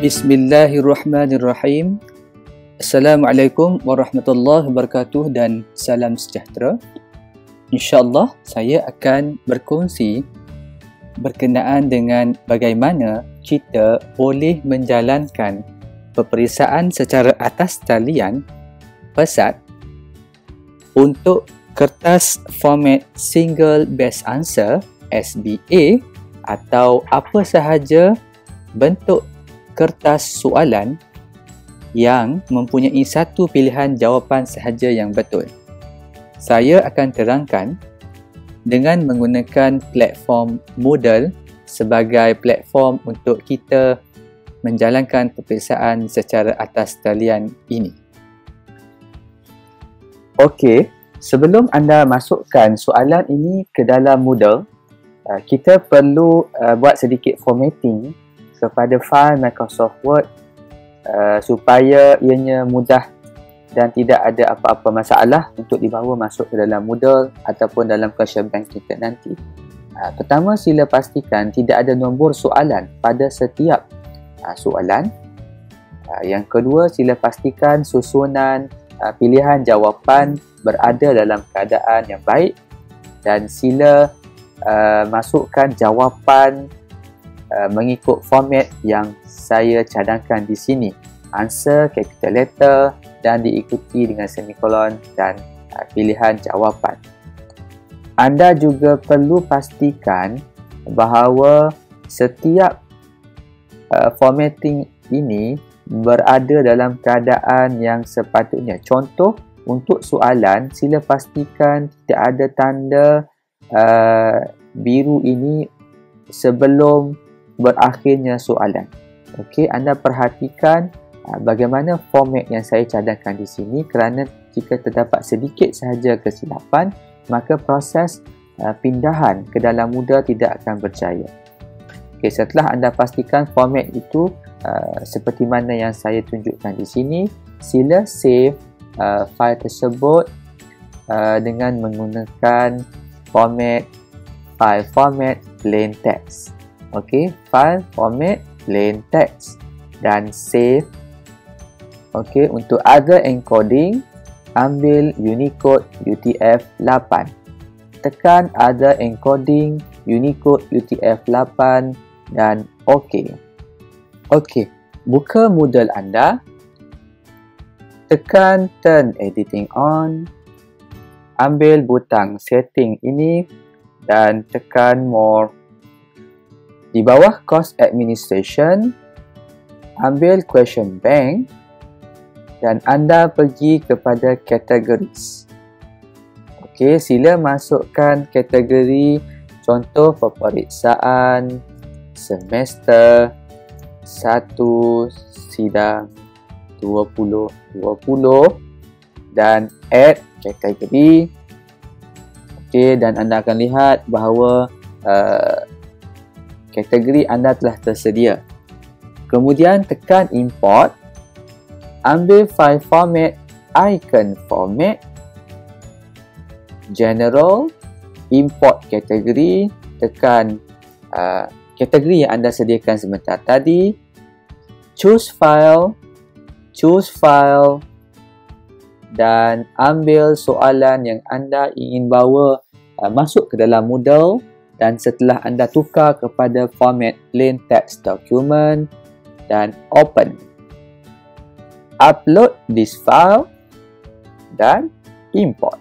Bismillahirrahmanirrahim. Assalamualaikum warahmatullahi wabarakatuh dan salam sejahtera. InsyaAllah saya akan berkongsi berkenaan dengan bagaimana kita boleh menjalankan peperiksaan secara atas talian PESAT untuk kertas format Single Best Answer SBA atau apa sahaja bentuk kertas soalan yang mempunyai satu pilihan jawapan sahaja yang betul. Saya akan terangkan dengan menggunakan platform Moodle sebagai platform untuk kita menjalankan peperiksaan secara atas talian ini. Okey, sebelum anda masukkan soalan ini ke dalam Moodle, kita perlu buat sedikit formatting kepada fail Microsoft Word supaya ianya mudah dan tidak ada apa-apa masalah untuk dibawa masuk ke dalam Moodle ataupun dalam question bank kita nanti. Pertama, sila pastikan tidak ada nombor soalan pada setiap soalan. Yang kedua, sila pastikan susunan pilihan jawapan berada dalam keadaan yang baik dan sila masukkan jawapan mengikut format yang saya cadangkan di sini. Answer, capital letter dan diikuti dengan semikolon dan pilihan jawapan. Anda juga perlu pastikan bahawa setiap formatting ini berada dalam keadaan yang sepatutnya. Contoh, untuk soalan, sila pastikan tidak ada tanda biru ini sebelum berakhirnya soalan. Okey, anda perhatikan bagaimana format yang saya cadangkan di sini, kerana jika terdapat sedikit sahaja kesilapan, maka proses pindahan ke dalam Moodle tidak akan berjaya. Okey, setelah anda pastikan format itu seperti mana yang saya tunjukkan di sini, sila save file tersebut dengan menggunakan file format plain text. Okey, file format plain text dan save. Okey, untuk other encoding, ambil Unicode UTF-8. Tekan other encoding Unicode UTF-8 dan OK. Okey, buka Moodle anda. Tekan turn editing on. Ambil butang setting ini dan tekan more. Di bawah cost administration, ambil question bank dan anda pergi kepada categories. Okey, sila masukkan kategori contoh peperiksaan semester 1 sidang 2020 dan add kategori. Okey, dan anda akan lihat bahawa kategori anda telah tersedia. Kemudian tekan import, ambil file format icon format, general, import kategori, tekan kategori yang anda sediakan sebentar tadi, choose file dan ambil soalan yang anda ingin bawa masuk ke dalam Moodle. Dan setelah anda tukar kepada format plain text document dan open, upload this file dan import.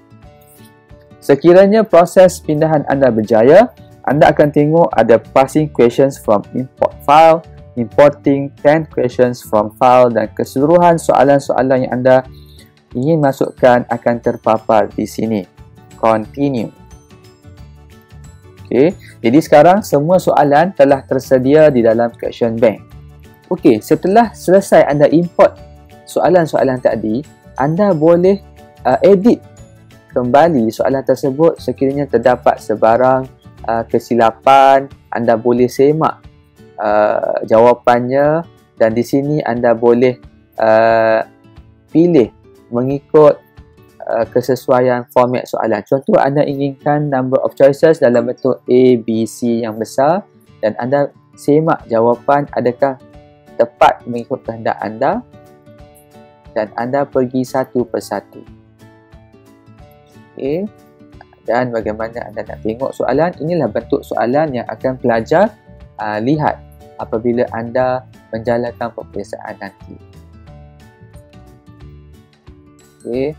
Sekiranya proses pindahan anda berjaya, anda akan tengok ada passing questions from import file, importing 10 questions from file dan keseluruhan soalan-soalan yang anda ingin masukkan akan terpapar di sini. Continue. Okey, jadi sekarang semua soalan telah tersedia di dalam question bank. Okey, setelah selesai anda import soalan-soalan tadi, anda boleh edit kembali soalan tersebut sekiranya terdapat sebarang kesilapan. Anda boleh semak jawapannya dan di sini anda boleh pilih mengikut kesesuaian format soalan. Contoh, anda inginkan number of choices dalam bentuk A, B, C yang besar dan anda semak jawapan adakah tepat mengikut kehendak anda dan anda pergi satu persatu. Okey. Dan bagaimana anda nak tengok soalan, inilah bentuk soalan yang akan pelajar lihat apabila anda menjalankan peperiksaan nanti. Okey.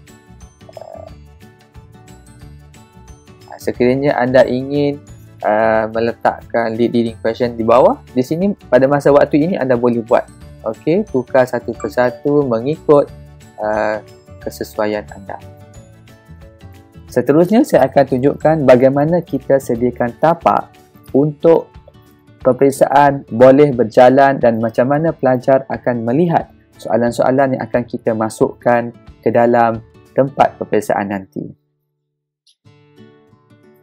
Sekiranya anda ingin meletakkan leading question di bawah, di sini pada masa waktu ini anda boleh buat. Okey, tukar satu persatu mengikut kesesuaian anda. Seterusnya saya akan tunjukkan bagaimana kita sediakan tapak untuk peperiksaan boleh berjalan dan macam mana pelajar akan melihat soalan-soalan yang akan kita masukkan ke dalam tempat peperiksaan nanti.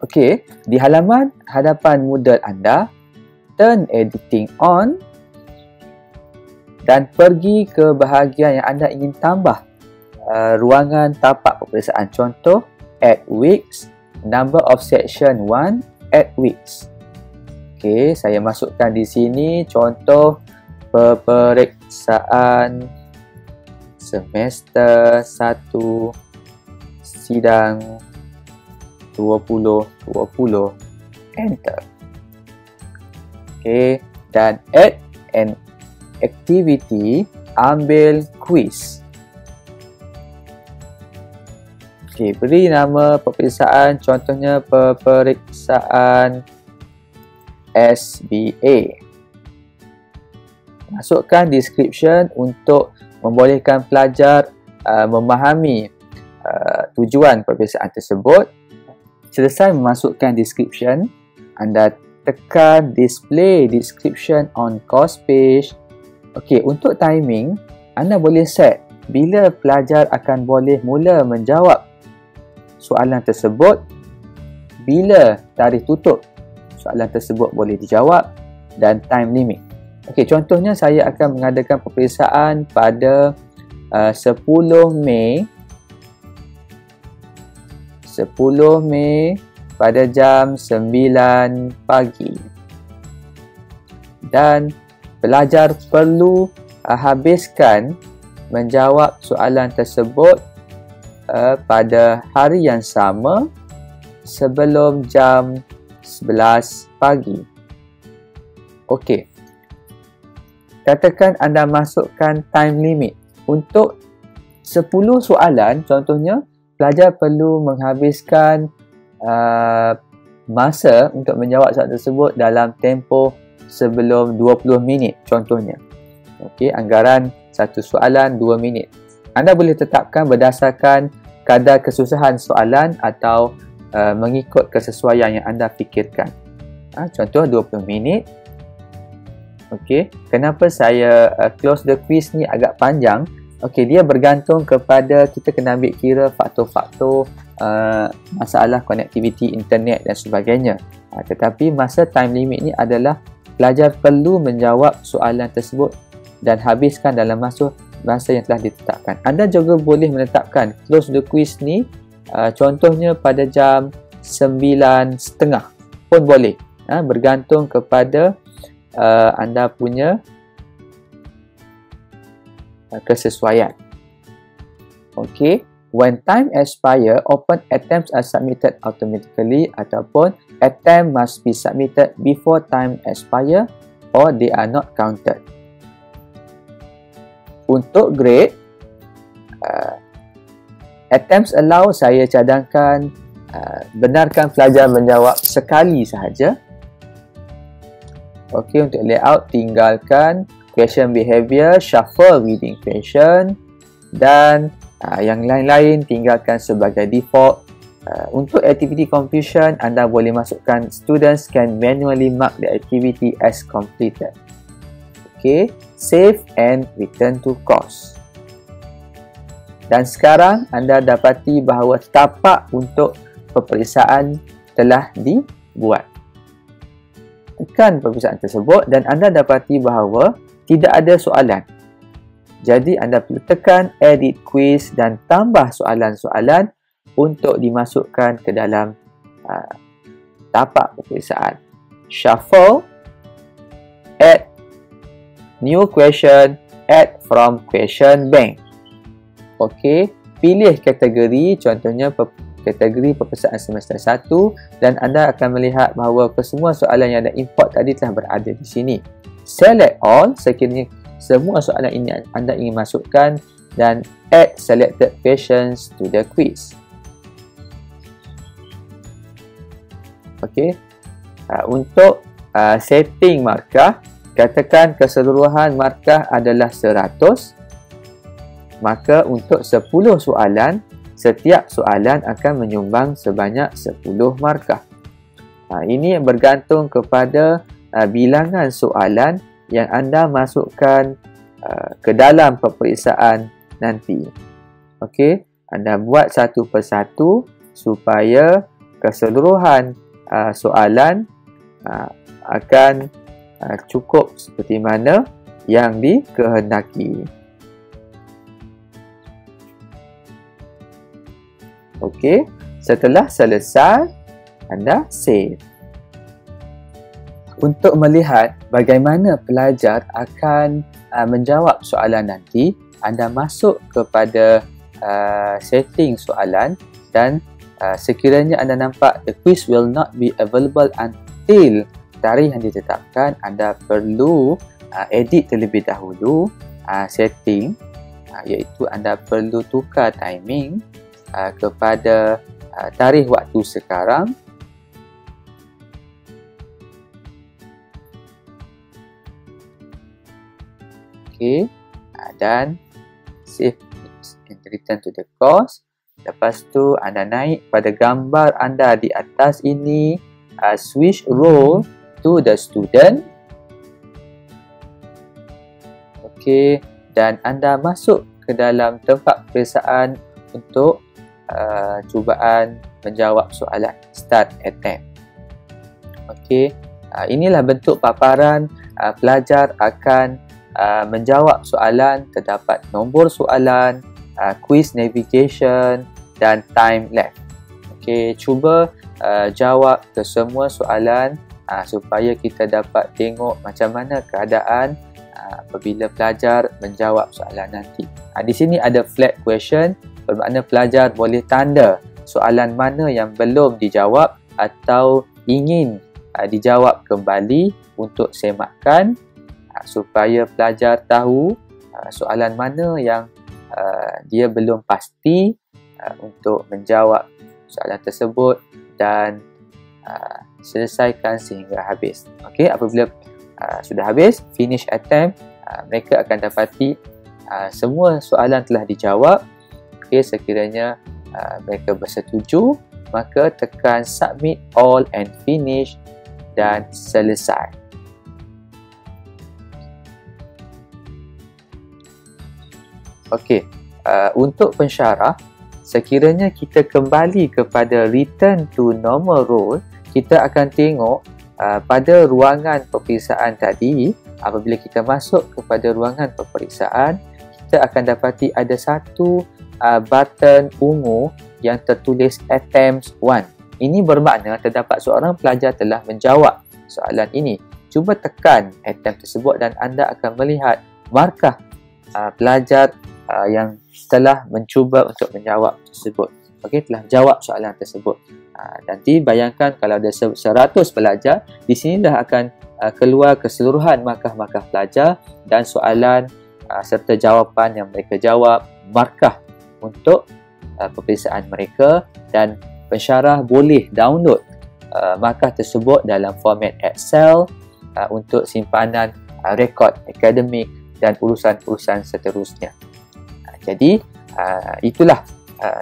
Okey, di halaman hadapan Moodle anda, turn editing on dan pergi ke bahagian yang anda ingin tambah ruangan tapak peperiksaan. Contoh, add weeks, number of section 1, add weeks. Okey, saya masukkan di sini contoh peperiksaan semester 1 sidang 2020, enter. Okey, dan add an activity, ambil quiz. Okey, beri nama peperiksaan, contohnya peperiksaan SBA. Masukkan description untuk membolehkan pelajar memahami tujuan peperiksaan tersebut. Selesai memasukkan description, anda tekan display description on course page. Okey, untuk timing, anda boleh set bila pelajar akan boleh mula menjawab soalan tersebut, bila tarikh tutup soalan tersebut boleh dijawab, dan time limit. Okey, contohnya saya akan mengadakan peperiksaan pada 10 Mei pada jam 9 pagi. Dan pelajar perlu habiskan menjawab soalan tersebut pada hari yang sama sebelum jam 11 pagi. Okey. Katakan anda masukkan time limit. Untuk 10 soalan, contohnya, pelajar perlu menghabiskan masa untuk menjawab soalan tersebut dalam tempoh sebelum 20 minit, contohnya. Okey, anggaran satu soalan 2 minit. Anda boleh tetapkan berdasarkan kadar kesusahan soalan atau mengikut kesesuaian yang anda fikirkan. Contoh 20 minit. Okey, kenapa saya close the quiz ni agak panjang? Okey, dia bergantung kepada kita kena ambil kira faktor-faktor masalah konektiviti internet dan sebagainya. Tetapi masa time limit ni adalah pelajar perlu menjawab soalan tersebut dan habiskan dalam masa yang telah ditetapkan. Anda juga boleh menetapkan close the quiz ni contohnya pada jam 9.30 pun boleh. Bergantung kepada anda punya kesesuaian. Okey, when time expire, open attempts are submitted automatically ataupun attempt must be submitted before time expire or they are not counted. Untuk grade, attempts allow, saya cadangkan benarkan pelajar menjawab sekali sahaja. Okey, untuk layout tinggalkan question behavior, shuffle within question, dan yang lain-lain tinggalkan sebagai default. Untuk activity completion, anda boleh masukkan students can manually mark the activity as completed. Okey, save and return to course. Dan sekarang anda dapati bahawa tapak untuk peperiksaan telah dibuat. Tekan peperiksaan tersebut dan anda dapati bahawa tidak ada soalan. Jadi anda perlu tekan edit quiz dan tambah soalan-soalan untuk dimasukkan ke dalam tapak peperiksaan. Shuffle, add new question, add from question bank. Okey, pilih kategori, contohnya kategori peperiksaan semester 1 dan anda akan melihat bahawa kesemua soalan yang anda import tadi telah berada di sini. Select all sekiranya semua soalan ini anda ingin masukkan dan add selected questions to the quiz. Okey, untuk setting markah, katakan keseluruhan markah adalah 100, maka untuk 10 soalan, setiap soalan akan menyumbang sebanyak 10 markah. Ini bergantung kepada bilangan soalan yang anda masukkan ke dalam peperiksaan nanti. Okey, anda buat satu persatu supaya keseluruhan soalan akan cukup seperti mana yang dikehendaki. Okey, setelah selesai, anda save. Untuk melihat bagaimana pelajar akan menjawab soalan nanti, anda masuk kepada setting soalan dan sekiranya anda nampak the quiz will not be available until tarikh yang ditetapkan, anda perlu edit terlebih dahulu setting, iaitu anda perlu tukar timing kepada tarikh waktu sekarang. Okey, dan save and return to the course. Lepas tu anda naik pada gambar anda di atas ini, switch role to the student. Okey, dan anda masuk ke dalam tempat peperiksaan untuk cubaan menjawab soalan, start attempt. Okey, inilah bentuk paparan pelajar akan menjawab soalan. Terdapat nombor soalan, quiz navigation dan time left. Okey, cuba jawab ke semua soalan supaya kita dapat tengok macam mana keadaan apabila pelajar menjawab soalan nanti. Di sini ada flag question, bermakna pelajar boleh tanda soalan mana yang belum dijawab atau ingin dijawab kembali untuk semakkan, supaya pelajar tahu soalan mana yang dia belum pasti untuk menjawab soalan tersebut dan selesaikan sehingga habis. Okey, apabila sudah habis, finish attempt, mereka akan dapati semua soalan telah dijawab. Okey, sekiranya mereka bersetuju, maka tekan submit all and finish dan selesai. Okey, untuk pensyarah, sekiranya kita kembali kepada return to normal role, kita akan tengok pada ruangan peperiksaan tadi, apabila kita masuk kepada ruangan peperiksaan, kita akan dapati ada satu button ungu yang tertulis attempts 1. Ini bermakna terdapat seorang pelajar telah menjawab soalan ini. Cuba tekan attempt tersebut dan anda akan melihat markah pelajar yang telah mencuba untuk menjawab tersebut. Okey, telah jawab soalan tersebut. Nanti bayangkan kalau ada 100 pelajar, di sinilah akan keluar keseluruhan markah-markah pelajar dan soalan serta jawapan yang mereka jawab, markah untuk peperiksaan mereka, dan pensyarah boleh download markah tersebut dalam format Excel untuk simpanan rekod akademik dan urusan-urusan seterusnya. Jadi itulah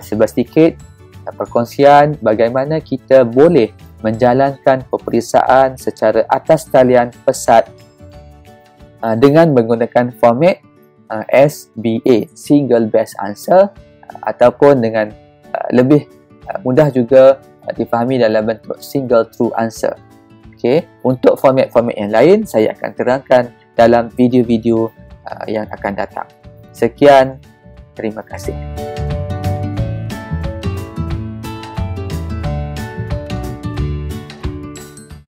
sedikit perkongsian bagaimana kita boleh menjalankan peperiksaan secara atas talian pesat dengan menggunakan format SBA, Single Best Answer, ataupun dengan lebih mudah juga difahami dalam bentuk Single True Answer. Okay. Untuk format-format yang lain saya akan terangkan dalam video-video yang akan datang. Sekian, terima kasih.